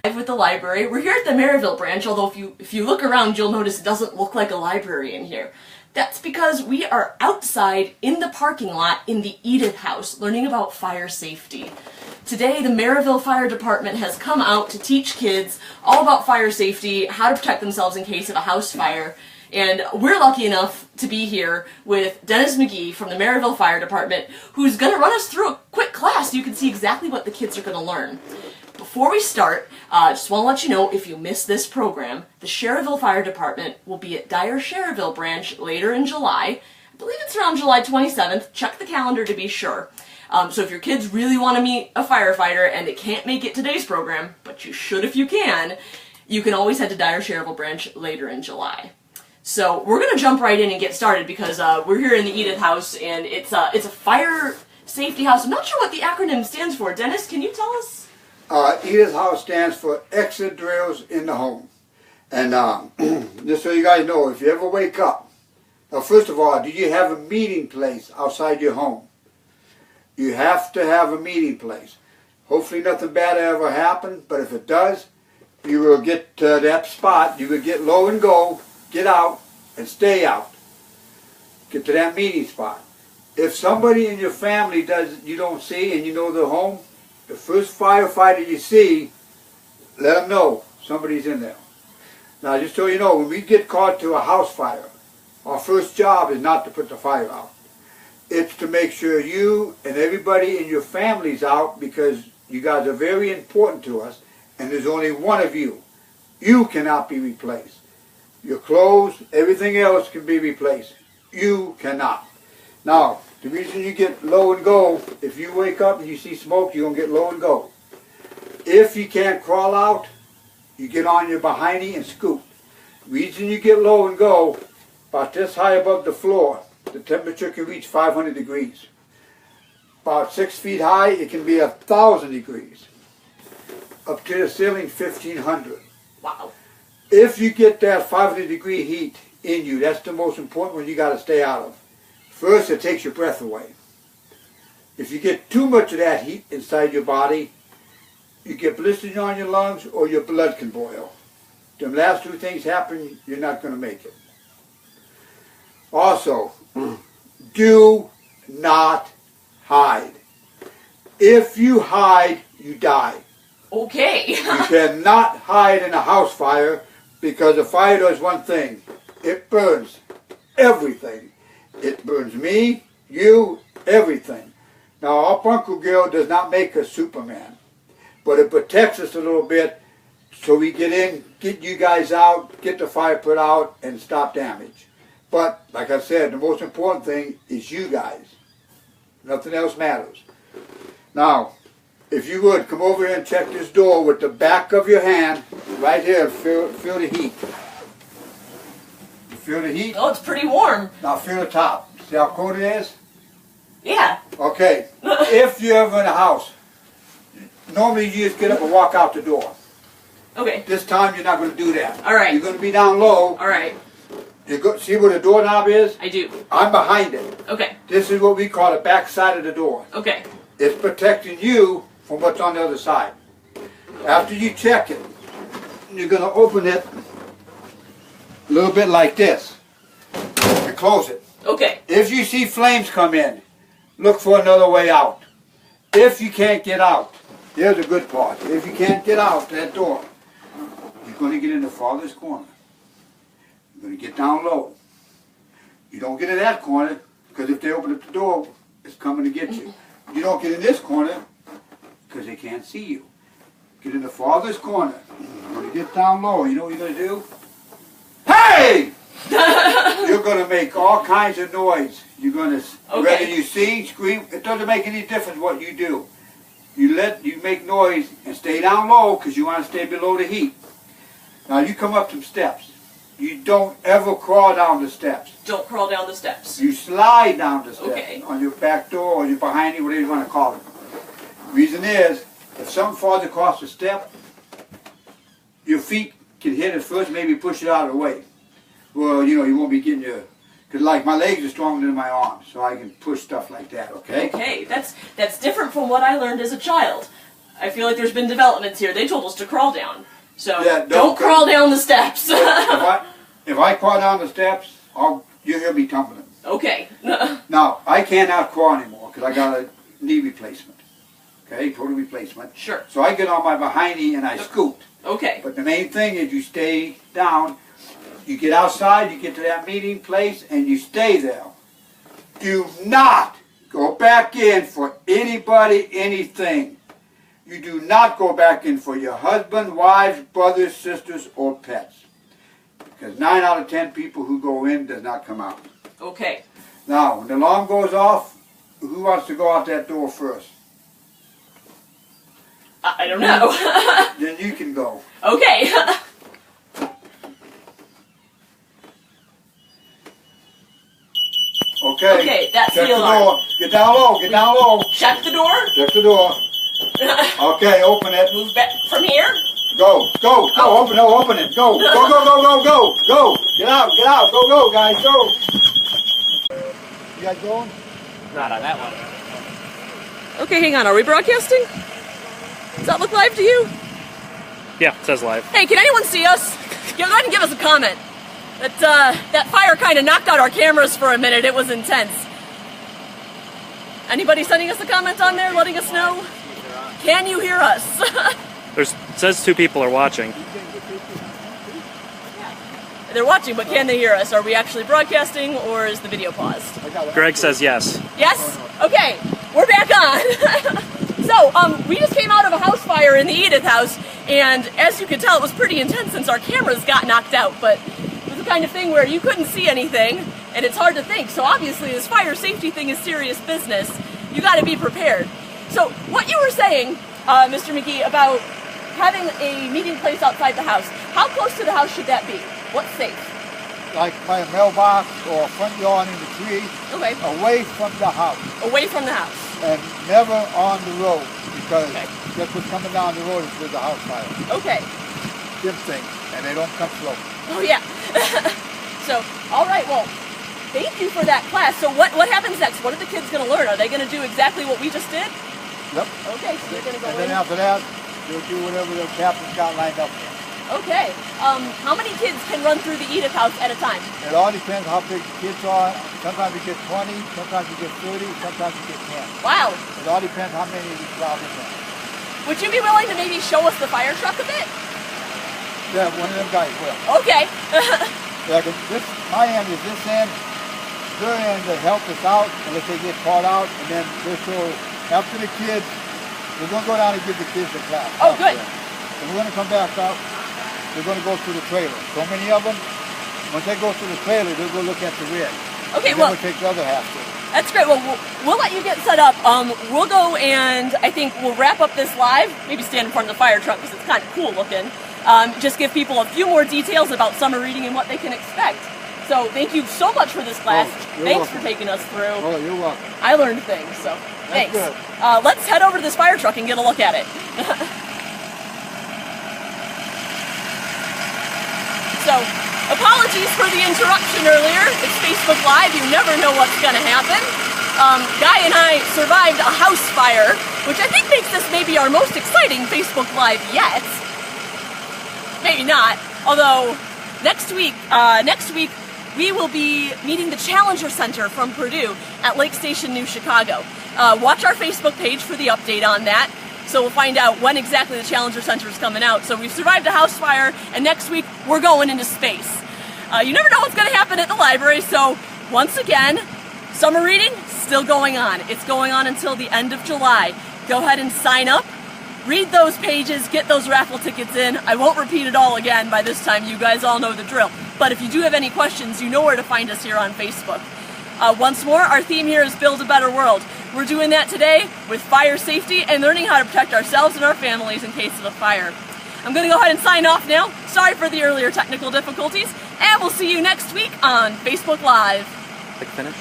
With the library. We're here at the Merrillville branch, although if you look around, you'll notice it doesn't look like a library in here. That's because we are outside in the parking lot in the EDITH House learning about fire safety. Today, the Merrillville Fire Department has come out to teach kids all about fire safety, how to protect themselves in case of a house fire. And we're lucky enough to be here with Dennis McGee from the Merrillville Fire Department, who's going to run us through a quick class so you can see exactly what the kids are going to learn. Before we start, just want to let you know, if you missed this program, the Merrillville Fire Department will be at Dyer Merrillville branch later in July. I believe it's around July 27th. Check the calendar to be sure. So if your kids really want to meet a firefighter and they can't make it today's program, but you should if you can always head to Dyer Merrillville branch later in July. So we're going to jump right in and get started because we're here in the EDITH House and it's a fire safety house. I'm not sure what the acronym stands for. Dennis, can you tell us? EDITH House stands for Exit Drills in the Home. And just so you guys know, if you ever wake up, now first of all, do you have a meeting place outside your home? You have to have a meeting place. Hopefully nothing bad ever happened, but if it does, you will get to that spot, you will get low and go, get out, and stay out. Get to that meeting spot. If somebody in your family you don't see and you know they're home, the first firefighter you see, let them know somebody's in there. Now, just so you know, when we get called to a house fire, our first job is not to put the fire out. It's to make sure you and everybody in your family's out because you guys are very important to us and there's only one of you. You cannot be replaced. Your clothes, everything else can be replaced. You cannot. Now, the reason you get low and go, if you wake up and you see smoke, you're going to get low and go. If you can't crawl out, you get on your behindy and scoot. The reason you get low and go, about this high above the floor, the temperature can reach 500 degrees. About 6 feet high, it can be 1,000 degrees. Up to the ceiling, 1,500. Wow. If you get that 500 degree heat in you, that's the most important one you got to stay out of. First, it takes your breath away. If you get too much of that heat inside your body, you get blisters on your lungs or your blood can boil. Them last two things happen, you're not going to make it. Also, do not hide. If you hide, you die. Okay. You cannot hide in a house fire because a fire does one thing. It burns everything. It burns me, you, everything. Now, our bunker grill does not make us Superman, but it protects us a little bit so we get in, get you guys out, get the fire put out, and stop damage. But, like I said, the most important thing is you guys. Nothing else matters. Now, if you would, come over here and check this door with the back of your hand, right here, feel the heat. Feel the heat? Oh, it's pretty warm. Now feel the top. See how cold it is? Yeah. Okay. If you're ever in a house, normally you just get up and walk out the door. Okay. This time you're not going to do that. All right. You're going to be down low. All right. See where the doorknob is? I do. I'm behind it. Okay. This is what we call the back side of the door. Okay. It's protecting you from what's on the other side. After you check it, you're going to open it a little bit like this and close it. Okay. If you see flames come in, look for another way out. If you can't get out, here's the good part. If you can't get out that door, you're going to get in the farthest corner. You're going to get down low. You don't get in that corner because if they open up the door, it's coming to get you. You don't get in this corner because they can't see you. Get in the farthest corner. You're going to get down low. You know what you're going to do? Hey! You're going to make all kinds of noise. You're going to, whether you sing, scream, it doesn't make any difference what you do. You make noise and stay down low because you want to stay below the heat. Now you come up some steps. You don't ever crawl down the steps. Don't crawl down the steps. You slide down the steps on your back door or your behind you, whatever you want to call it. Reason is, if something falls across the step, your feet can hit it first, maybe push it out of the way. Well, you know, you won't be getting your, because like my legs are stronger than my arms, so I can push stuff like that, okay? Okay, that's different from what I learned as a child. I feel like there's been developments here. They told us to crawl down. So Yeah, don't crawl down the steps. if I crawl down the steps, you'll hear me tumbling. Okay. Now, I cannot crawl anymore because I got a knee replacement. Okay, total replacement. Sure. So I get on my behindy and I scoot. Okay. But the main thing is you stay down. You get outside, you get to that meeting place, and you stay there. Do not go back in for anybody, anything. You do not go back in for your husband, wives, brothers, sisters, or pets. Because 9 out of 10 people who go in does not come out. Okay. Now, when the alarm goes off, who wants to go out that door first? I don't know. Then you can go. Okay. Okay. Okay, that's Check the alarm. door. Get down low. Get down low. Check the door. Check the door. Okay, open it. Move back from here. Go. Open it. Go. Go. Get out. Go, guys, go. You guys going? Not on that one. Okay, hang on. Are we broadcasting? Does that look live to you? Yeah, it says live. Hey, can anyone see us? Go ahead and give us a comment. That fire kind of knocked out our cameras for a minute. It was intense. Anybody sending us a comment on there, letting us know? Can you hear us? It says 2 people are watching. They're watching, but can they hear us? Are we actually broadcasting, or is the video paused? Greg says yes. Yes? Okay, we're back on. So, we just came out of a house fire in the EDITH House, and as you can tell, it was pretty intense since our cameras got knocked out, but it was the kind of thing where you couldn't see anything, and it's hard to think. So obviously, this fire safety thing is serious business. You gotta be prepared. So, what you were saying, Mr. McGee, about having a meeting place outside the house, how close to the house should that be? What's safe? Like by a mailbox or a front yard in the tree, Okay. away from the house, Away from the house. and never on the road, because Okay. that's what's coming down the road is with the house fire. Okay. Them things, and they don't come slow. Oh yeah. So, all right. Well, thank you for that class. So, what happens next? What are the kids going to learn? Are they going to do exactly what we just did? Yep. Okay. So they're going to go And then in. after that, they'll do whatever the captain's got lined up for. Okay. How many kids can run through the EDITH House at a time? It all depends how big the kids are. Sometimes you get 20, sometimes you get 30, sometimes you get 10. Wow. It all depends how many you crowd in there. Would you be willing to maybe show us the fire truck a bit? Yeah, one of them guys will. Okay. Yeah, 'cause my end is this end. Their end to help us out unless they get caught out, and then they'll show after the kids. We're gonna go down and give the kids a class. Oh, good. And we're gonna come back up. They're gonna go through the trailer. So many of them. Once they go through the trailer, they'll go look at the rig. Okay. And Well, then we'll take the other half to it. that's great. Well, we'll let you get set up. We'll go and I think we'll wrap up this live. Maybe stand in front of the fire truck because it's kind of cool looking. Just give people a few more details about summer reading and what they can expect. So thank you so much for this class. you're Thanks welcome. for taking us through. Oh, you're welcome. I learned things, so thanks. good. Let's head over to this fire truck and get a look at it. So, apologies for the interruption earlier. It's Facebook Live. You never know what's going to happen. Guy and I survived a house fire, which I think makes this maybe our most exciting Facebook Live yet. Maybe not. Although, next week we will be meeting the Challenger Center from Purdue at Lake Station, New Chicago. Watch our Facebook page for the update on that. So we'll find out when exactly the Challenger Center is coming out. So we've survived a house fire, and next week we're going into space. You never know what's going to happen at the library, so once again, summer reading still going on. It's going on until the end of July. Go ahead and sign up. Read those pages, get those raffle tickets in. I won't repeat it all again. By this time, you guys all know the drill. But if you do have any questions, you know where to find us here on Facebook. Once more, our theme here is Build a Better World. We're doing that today with fire safety and learning how to protect ourselves and our families in case of a fire. I'm going to go ahead and sign off now. Sorry for the earlier technical difficulties, and we'll see you next week on Facebook Live. Click finish.